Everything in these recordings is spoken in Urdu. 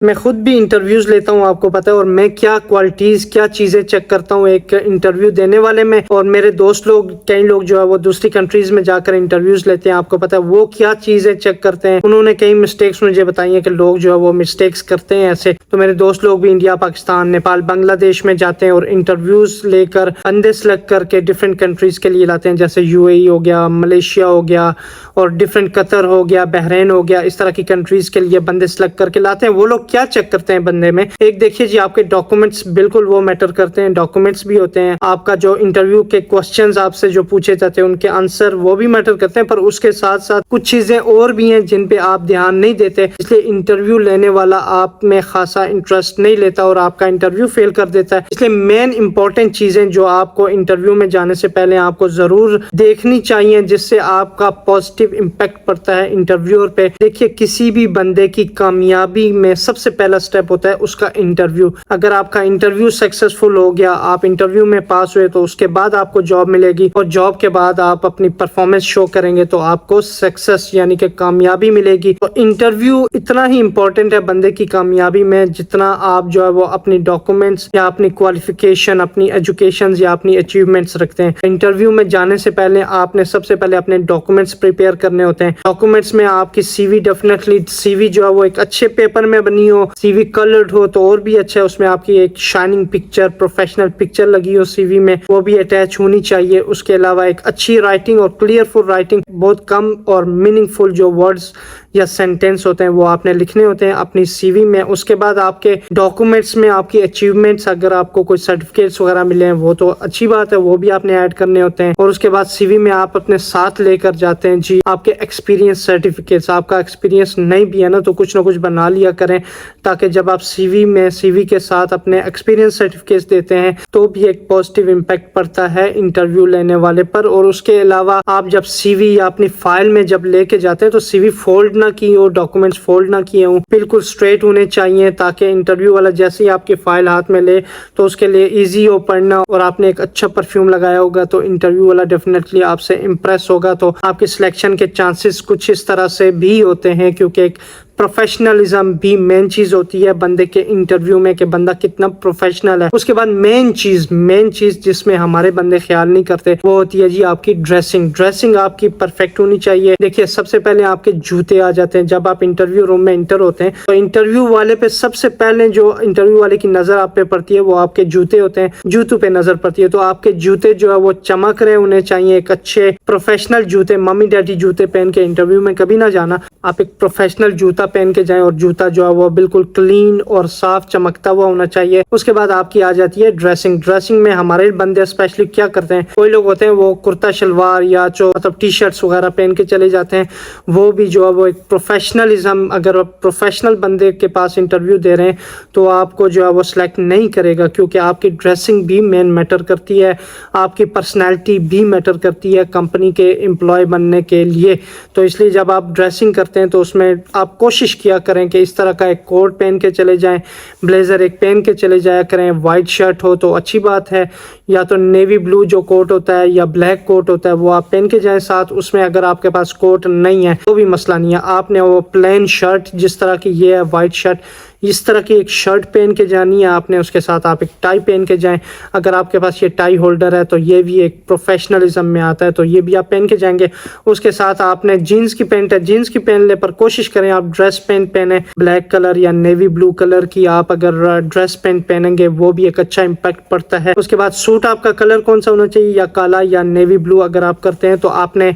میں خود بھی انٹرویوز لیتا ہوں، آپ کو پتا ہے، اور میں کیا کوالٹیز کیا چیزیں چیک کرتا ہوں ایک انٹرویو دینے والے میں، اور میرے دوست لوگ کئی لوگ جو ہے وہ دوسری کنٹریز میں جا کر انٹرویوز لیتے ہیں، آپ کو پتا ہے وہ کیا چیزیں چیک کرتے ہیں۔ انہوں نے کئی مسٹیکس مجھے بتائی ہیں کہ لوگ جو ہے وہ مسٹیکس کرتے ہیں ایسے، تو میرے دوست لوگ بھی انڈیا، پاکستان، نیپال، بنگلہ دیش میں جاتے ہیں اور انٹرویوز لے کر بندے سلیکٹ کر کے ڈفرینٹ کنٹریز کے لیے لاتے ہیں، جیسے UAE ہو گیا، ملیشیا ہو گیا، اور ڈفرینٹ قطر ہو گیا، بحرین ہو گیا، اس طرح کی کنٹریز کے لیے بندے سلیکٹ کر کے لاتے ہیں۔ وہ لوگ کیا چیک کرتے ہیں بندے میں؟ ایک دیکھیے جی، آپ کے ڈاکومنٹس بالکل وہ میٹر کرتے ہیں، ڈاکومنٹس بھی ہوتے ہیں، آپ کا جو انٹرویو کے کوسچنز آپ سے جو پوچھے جاتے ہیں ان کے آنسر وہ بھی میٹر کرتے ہیں، پر اس کے ساتھ ساتھ کچھ چیزیں اور بھی ہیں جن پہ آپ دھیان نہیں دیتے، اس لیے انٹرویو لینے والا آپ میں خاصا انٹرسٹ نہیں لیتا اور آپ کا انٹرویو فیل کر دیتا ہے۔ اس لیے مین امپورٹنٹ چیزیں جو آپ کو انٹرویو میں جانے سے پہلے آپ کو ضرور دیکھنی چاہیے، جس سے آپ کا پازیٹیو امپیکٹ پڑتا ہے انٹرویور پہ۔ دیکھیے، کسی بھی بندے کی کامیابی میں سب سے پہلا سٹیپ ہوتا ہے اس کا انٹرویو۔ اگر آپ کا انٹرویو سکسیسفل ہو گیا، آپ انٹرویو میں پاس ہوئے، تو اس کے بعد آپ کو جاب ملے گی، اور جاب کے بعد آپ اپنی پرفارمنس شو کریں گے تو آپ کو سکسیس یعنی کہ کامیابی ملے گی۔ تو انٹرویو اتنا ہی امپورٹنٹ ہے بندے کی کامیابی میں جتنا آپ جو ہے وہ اپنی ڈاکومنٹس یا اپنی کوالیفیکیشن، اپنی ایجوکیشنز یا اپنی اچیومنٹس رکھتے ہیں۔ انٹرویو میں جانے سے پہلے آپ نے سب سے پہلے اپنے ڈاکومنٹس پریپیئر کرنے ہوتے ہیں۔ ڈاکومنٹس میں آپ کی CV ڈیفینیٹلی، CV جو ہے وہ ایک اچھے پیپر میں بنی ہو، CV کلرڈ ہو تو اور بھی اچھا ہے، اس میں آپ کی ایک شائننگ پکچر، پروفیشنل پکچر لگی ہو CV میں، وہ بھی اٹیچ ہونی چاہیے۔ اس کے علاوہ ایک اچھی رائٹنگ اور کلیئر فل رائٹنگ، بہت کم اور میننگ فل جو ورڈز یا سینٹینس ہوتے ہیں وہ آپ نے لکھنے ہوتے ہیں اپنی CV میں۔ اس کے بعد آپ کے ڈاکومنٹس میں آپ کی اچیومنٹس، اگر آپ کو کوئی سرٹیفکیٹس وغیرہ ملے ہیں وہ تو اچھی بات ہے، وہ بھی آپ نے ایڈ کرنے ہوتے ہیں۔ اور اس کے بعد CV میں آپ اپنے ساتھ لے کر جاتے ہیں جی آپ کے ایکسپیرینس سرٹیفکیٹس۔ آپ کا ایکسپیرینس نہیں بھی ہے نا تو کچھ نہ کچھ بنا لیا کریں، تاکہ جب آپ CV کے ساتھ اپنے ایکسپیرینس سرٹیفکیٹس دیتے ہیں تو بھی ایک پازیٹیو امپیکٹ پڑتا ہے انٹرویو لینے والے پر۔ اور اس کے علاوہ آپ جب CV یا اپنی فائل میں جب لے کے جاتے ہیں تو CV فولڈ نہ کی ہو، ڈاکومنٹس فولڈ نہ کیے ہوں، بالکل اسٹریٹ ہونے چاہیے، تاکہ انٹرویو والا جیسے ہی آپ کی فائل ہاتھ میں لے تو اس کے لیے ایزی ہو پڑھنا۔ اور آپ نے ایک اچھا پرفیوم لگایا ہوگا تو انٹرویو والا ڈیفینیٹلی آپ سے امپریس ہوگا، تو آپ کے سلیکشن کے چانسز کچھ اس طرح سے بھی ہوتے ہیں، کیونکہ ایک پروفیشنلزم بھی مین چیز ہوتی ہے بندے کے انٹرویو میں کہ بندہ کتنا پروفیشنل ہے۔ اس کے بعد مین چیز جس میں ہمارے بندے خیال نہیں کرتے وہ ہوتی ہے جی آپ کی ڈریسنگ آپ کی پرفیکٹ ہونی چاہیے۔ دیکھیے، سب سے پہلے آپ کے جوتے آ جاتے ہیں جب آپ انٹرویو روم میں انٹر ہوتے ہیں، تو انٹرویو والے پہ سب سے پہلے جو انٹرویو والے کی نظر آپ پہ پڑتی ہے وہ آپ کے جوتے ہوتے ہیں، جوتوں پہ نظر پڑتی ہے۔ تو آپ کے جوتے جو ہے وہ چمک رہے ہونے چاہیے، ایک اچھے پروفیشنل جوتے، ممی ڈیڈی جوتے پہن کے انٹرویو میں کبھی نہ جانا، آپ ایک پروفیشنل جوتا پہن کے جائیں، اور جوتا جو ہے وہ بالکل کلین اور صاف چمکتا ہوا ہونا چاہیے۔ اس کے بعد آپ کی آ جاتی ہے ڈریسنگ میں ہمارے بندے اسپیشلی کیا کرتے ہیں، کوئی لوگ ہوتے ہیں وہ کرتا شلوار یا جو مطلب ٹی شرٹس وغیرہ پہن کے چلے جاتے ہیں، وہ بھی جو ہے وہ ایک پروفیشنلزم، اگر آپ پروفیشنل بندے کے پاس انٹرویو دے رہے ہیں تو آپ کو جو ہے وہ سلیکٹ نہیں کرے گا، کیونکہ آپ کی ڈریسنگ بھی مین میٹر کرتی ہے، آپ کی پرسنالٹی بھی میٹر کرتی ہے کمپنی کے امپلائی بننے کے لیے۔ تو اس لیے جب آپ ڈریسنگ کرتے ہیں تو اس میں آپ کوشش کیا کریں کہ اس طرح کا ایک کوٹ پہن کے چلے جائیں، بلیزر ایک پہن کے چلے جایا کریں، وائٹ شرٹ ہو تو اچھی بات ہے، یا تو نیوی بلو جو کوٹ ہوتا ہے یا بلیک کوٹ ہوتا ہے وہ آپ پہن کے جائیں ساتھ۔ اس میں اگر آپ کے پاس کوٹ نہیں ہے تو بھی مسئلہ نہیں ہے، آپ نے وہ پلین شرٹ جس طرح کی یہ ہے وائٹ شرٹ، اس طرح کی ایک شرٹ پہن کے جانی ہے آپ نے، اس کے ساتھ آپ ایک ٹائی پہن کے جائیں۔ اگر آپ کے پاس یہ ٹائی ہولڈر ہے تو یہ بھی ایک پروفیشنلزم میں آتا ہے، تو یہ بھی آپ پہن کے جائیں گے۔ اس کے ساتھ آپ نے جینس کی پینٹ ہے، جینس کی پہن لے، پر کوشش کریں آپ ڈریس پینٹ پہنیں، بلیک کلر یا نیوی بلو کلر کی آپ اگر ڈریس پینٹ پہنیں گے وہ بھی ایک اچھا امپیکٹ پڑتا ہے۔ اس کے بعد سوٹ آپ کا کلر کون سا ہونا چاہیے، یا کالا یا نیوی بلو اگر آپ کرتے ہیں تو آپ نے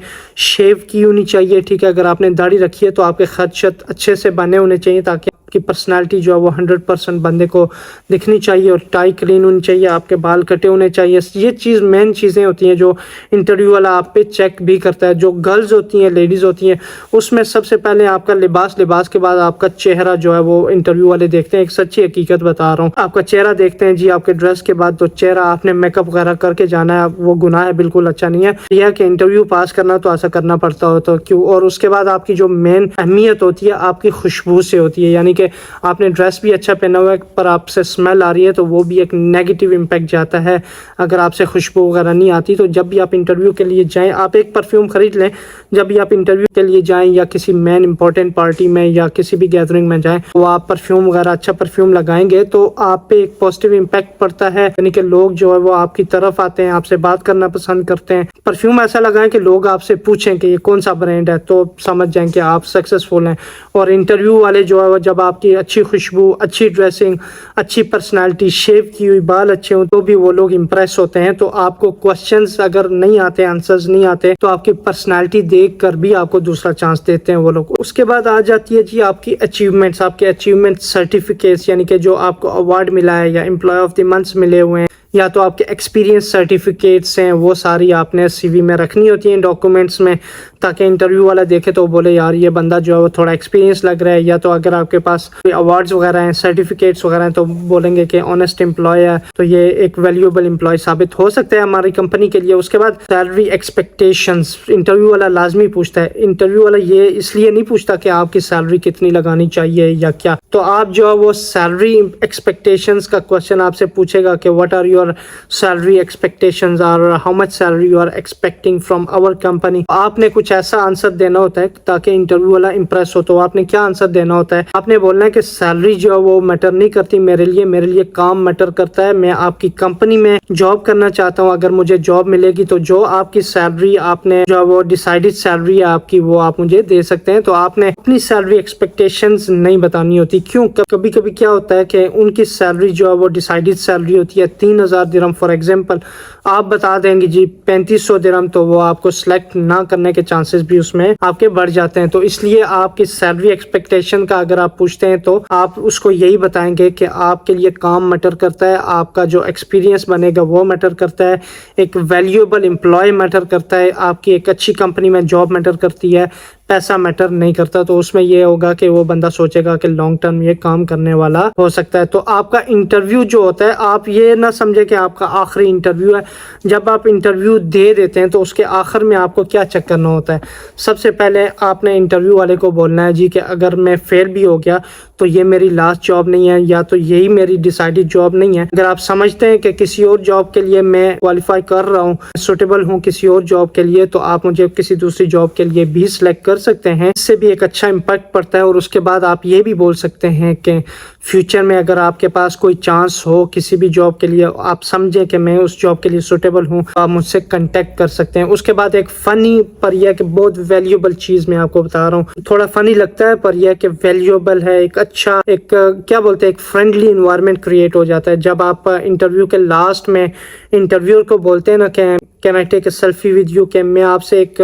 شیو کی ہونی چاہیے، ٹھیک ہے۔ اگر آپ نے داڑھی رکھی ہے تو آپ کے خط شت اچھے سے بنے ہونے چاہیے، تاکہ کی پرسنالٹی جو ہے وہ 100% بندے کو دکھنی چاہیے، اور ٹائی کلین ہونی چاہیے، آپ کے بال کٹے ہونے چاہیے۔ یہ چیز مین چیزیں ہوتی ہیں جو انٹرویو والا آپ پہ چیک بھی کرتا ہے۔ جو گرلز ہوتی ہیں، لیڈیز ہوتی ہیں، اس میں سب سے پہلے آپ کا لباس کے بعد آپ کا چہرہ جو ہے وہ انٹرویو والے دیکھتے ہیں۔ ایک سچی حقیقت بتا رہا ہوں، آپ کا چہرہ دیکھتے ہیں جی آپ کے ڈریس کے بعد، تو چہرہ آپ نے میک اپ وغیرہ کر کے جانا ہے، وہ گناہ ہے، بالکل اچھا نہیں ہے۔ یہ ہے کہ انٹرویو پاس کرنا تو ایسا کرنا پڑتا ہو تو کیوں۔ اور اس کے بعد آپ کی جو مین اہمیت ہوتی ہے آپ کی خوشبو سے ہوتی ہے، یعنی کہ کہ آپ نے ڈریس بھی اچھا پہنا ہوا ہے پر آپ سے اسمیل آ رہی ہے تو وہ بھی ایک نیگیٹو امپیکٹ جاتا ہے. اگر آپ سے خوشبو وغیرہ نہیں آتی تو جب بھی آپ انٹرویو کے لیے جائیں آپ ایک پرفیوم خرید لیں. جب بھی آپ انٹرویو کے لیے جائیں یا کسی مین امپورٹنٹ پارٹی میں یا کسی بھی گیدرنگ میں جائیں وہ آپ پرفیوم وغیرہ اچھا پرفیوم لگائیں گے تو آپ پہ ایک پازیٹیو امپیکٹ پڑتا ہے, یعنی کہ لوگ جو ہے وہ آپ کی طرف آتے ہیں, آپ سے بات کرنا پسند کرتے ہیں. پرفیوم ایسا لگائیں کہ لوگ آپ سے پوچھیں کہ یہ کون سا برانڈ ہے تو سمجھ جائیں کہ آپ سکسیزفل ہیں. اور انٹرویو والے جو ہے وہ جب آپ کی اچھی خوشبو, اچھی ڈریسنگ, اچھی پرسنالٹی, شیو کی ہوئی, بال اچھے ہوں تو بھی وہ لوگ امپریس ہوتے ہیں. تو آپ کو کوسچنز اگر نہیں آتے, آنسرز نہیں آتے تو آپ کی پرسنالٹی دیکھ کر بھی آپ کو دوسرا چانس دیتے ہیں وہ لوگ. اس کے بعد آ جاتی ہے جی آپ کی اچیومنٹس, آپ کے اچیومنٹ سرٹیفکیٹس, یعنی کہ جو آپ کو ایوارڈ ملا ہے یا امپلائی آف دی منتھ ملے ہوئے ہیں یا تو آپ کے ایکسپیرینس سرٹیفکیٹس ہیں, وہ ساری آپ نے سی وی میں رکھنی ہوتی ہیں ڈاکومنٹس میں, تاکہ انٹرویو والا دیکھے تو بولے یار یہ بندہ جو ہے وہ تھوڑا ایکسپیرینس لگ رہا ہے. یا تو اگر آپ کے پاس کوئی ایوارڈز وغیرہ ہیں, سرٹیفکیٹس وغیرہ ہیں تو بولیں گے کہ آنیسٹ امپلائی ہے, تو یہ ایک ویلیوبل امپلائی ثابت ہو سکتا ہے ہماری کمپنی کے لیے. اس کے بعد سیلری ایکسپیکٹیشنز انٹرویو والا لازمی پوچھتا ہے. انٹرویو والا یہ اس لیے نہیں پوچھتا کہ آپ کی سیلری کتنی لگانی چاہیے یا کیا, تو آپ جو ہے وہ سیلری ایکسپیکٹیشنز کا کوشچن آپ سے پوچھے گا کہ what are your salary expectations or how much salary you are expecting from our company. آپ نے کچھ ایسا آنسر دینا ہوتا ہے تاکہ انٹرویو والا امپریس ہو. تو آپ نے کیا آنسر دینا ہوتا ہے, آپ نے بولنا ہے کہ سیلری جو ہے وہ میٹر نہیں کرتی میرے لیے کام میٹر کرتا ہے. میں آپ کی کمپنی میں جاب کرنا چاہتا ہوں, اگر مجھے جاب ملے گی تو جو آپ کی سیلری آپ نے جو وہ ڈیسائیڈڈ سیلری ہے آپ کی وہ آپ مجھے دے سکتے ہیں. تو آپ نے اپنی سیلری ایکسپیکٹیشنز نہیں بتانی ہوتی. کیوں, کبھی کبھی کیا ہوتا ہے کہ ان کی سیلری جو ہے وہ ڈیسائیڈڈ سیلری ہوتی ہے 3000 درہم فار ایگزامپل, آپ بتا دیں گے جی 3500 درہم, تو وہ آپ کو سلیکٹ نہ کرنے کے چانسز بھی اس میں آپ کے بڑھ جاتے ہیں. تو اس لیے آپ کی سیلری ایکسپیکٹیشن کا اگر آپ پوچھتے ہیں تو آپ اس کو یہی بتائیں گے کہ آپ کے لیے کام میٹر کرتا ہے, آپ کا جو ایکسپیرینس بنے گا وہ میٹر کرتا ہے, ایک ویلیوبل امپلائی میٹر کرتا ہے, آپ کی ایک اچھی کمپنی میں جاب میٹر کرتی ہے, پیسہ میٹر نہیں کرتا. تو اس میں یہ ہوگا کہ وہ بندہ سوچے گا کہ لانگ ٹرم یہ کام کرنے والا ہو سکتا ہے. تو آپ کا انٹرویو جو ہوتا ہے آپ یہ نہ سمجھے کہ آپ کا آخری انٹرویو ہے. جب آپ انٹرویو دے دیتے ہیں تو اس کے آخر میں آپ کو کیا چیک کرنا ہوتا ہے, سب سے پہلے آپ نے انٹرویو والے کو بولنا ہے جی کہ اگر میں فیل بھی ہو گیا تو یہ میری لاسٹ جاب نہیں ہے یا تو یہی میری ڈیسائیڈڈ جاب نہیں ہے. اگر آپ سمجھتے ہیں کہ کسی اور جاب کے لیے میں کوالیفائی کر رہا ہوں, سوٹیبل ہوں کسی اور جاب کے لیے, تو آپ مجھے کسی دوسری جاب کے لیے بھی سلیکٹ کر سکتے ہیں. اس سے بھی ایک اچھا امپیکٹ پڑتا ہے. اور اس کے بعد آپ یہ بھی بول سکتے ہیں کہ فیوچر میں اگر آپ کے پاس کوئی چانس ہو کسی بھی جاب کے لیے, آپ سمجھیں کہ میں اس جاب کے لیے سوٹیبل ہوں, آپ مجھ سے کنٹیکٹ کر سکتے ہیں. اس کے بعد ایک فنی پر یہ کہ بہت ویلیوبل چیز میں آپ کو بتا رہا ہوں, تھوڑا فنی لگتا ہے پر یہ کہ ویلیوبل ہے, ایک اچھا ایک کیا بولتے ہیں ایک فرینڈلی انوائرمنٹ کریٹ ہو جاتا ہے. جب آپ انٹرویو کے لاسٹ میں انٹرویور کو بولتے ہیں نا کہ can I take a selfie with you, کہ میں آپ سے ایک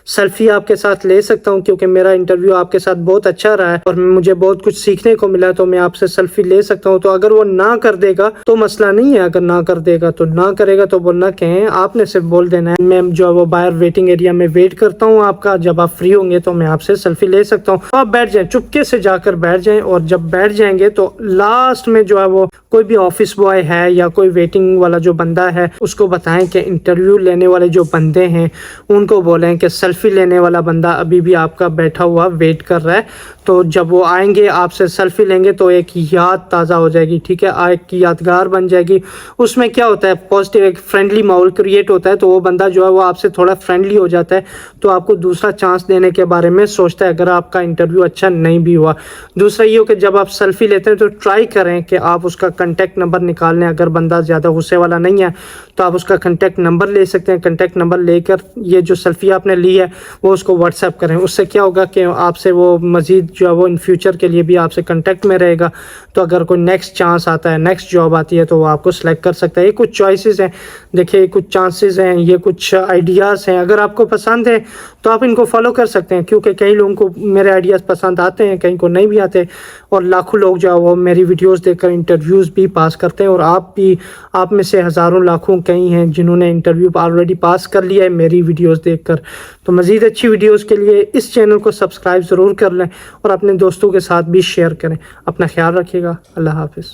سیلفی آپ کے ساتھ لے سکتا ہوں کیونکہ میرا انٹرویو آپ کے ساتھ بہت اچھا رہا ہے اور مجھے بہت کچھ سیکھنے کو ملا, تو میں آپ سے سیلفی لے سکتا ہوں. تو اگر وہ نہ کر دے گا تو مسئلہ نہیں ہے, اگر نہ کر دے گا تو نہ کرے گا تو بولنا کہ آپ نے صرف بول دینا ہے میں جو وہ باہر ویٹنگ ایریا میں ویٹ کرتا ہوں آپ کا, جب آپ فری ہوں گے تو میں آپ سے سیلفی لے سکتا ہوں. آپ بیٹھ جائیں, چپکے سے جا کر بیٹھ جائیں, اور جب بیٹھ جائیں گے تو لاسٹ میں جو ہے وہ کوئی بھی آفس بوائے ہے یا کوئی ویٹنگ والا جو بندہ ہے اس کو بتائیں کہ انٹرویو لینے والے جو بندے ہیں ان کو بولیں کہ سیلفی لینے والا بندہ ابھی بھی آپ کا بیٹھا ہوا ویٹ کر رہا ہے. تو جب وہ آئیں گے آپ سے سیلفی لیں گے تو ایک یاد تازہ ہو جائے گی, ٹھیک ہے, ایک یادگار بن جائے گی. اس میں کیا ہوتا ہے پازیٹیو ایک فرینڈلی ماحول کریٹ ہوتا ہے, تو وہ بندہ جو ہے وہ آپ سے تھوڑا فرینڈلی ہو جاتا ہے, تو آپ کو دوسرا چانس دینے کے بارے میں سوچتا ہے اگر آپ کا انٹرویو اچھا نہیں بھی ہوا. دوسرا یہ ہو کہ جب آپ سیلفی لیتے ہیں تو ٹرائی کریں کہ آپ اس کا کنٹیکٹ نمبر نکال لیں. اگر بندہ زیادہ غصے والا نہیں ہے تو آپ اس کا کنٹیکٹ نمبر لے سکتے ہیں. کنٹیکٹ نمبر لے کر یہ جو سیلفی آپ نے لی ہے وہ اس کو واٹس ایپ کریں. اس سے کیا ہوگا کہ آپ سے وہ مزید جو ہے وہ ان فیوچر کے لیے بھی آپ سے کنٹیکٹ میں رہے گا, تو اگر کوئی نیکسٹ چانس آتا ہے, نیکسٹ جاب آتی ہے تو وہ آپ کو سلیکٹ کر سکتا ہے. یہ کچھ چوائسیز ہیں, دیکھیں کچھ چانسز ہیں, یہ کچھ آئیڈیاز ہیں. اگر آپ کو پسند ہے تو آپ ان کو فالو کر سکتے ہیں, کیونکہ کئی لوگوں کو میرے آئیڈیاز پسند آتے ہیں, کئی کو نہیں بھی آتے, اور لاکھوں لوگ جو ہے وہ میری ویڈیوز دیکھ کر انٹرویوز بھی پاس کرتے ہیں. اور آپ میں سے ہزاروں لاکھوں کئی ہیں جنہوں نے انٹرویو آلریڈی پاس کر لیا ہے میری ویڈیوز دیکھ کر. تو مزید اچھی ویڈیوز کے لیے اس چینل کو سبسکرائب ضرور کر لیں اور اپنے دوستوں کے ساتھ بھی شیئر کریں. اپنا خیال رکھیے گا. اللہ حافظ.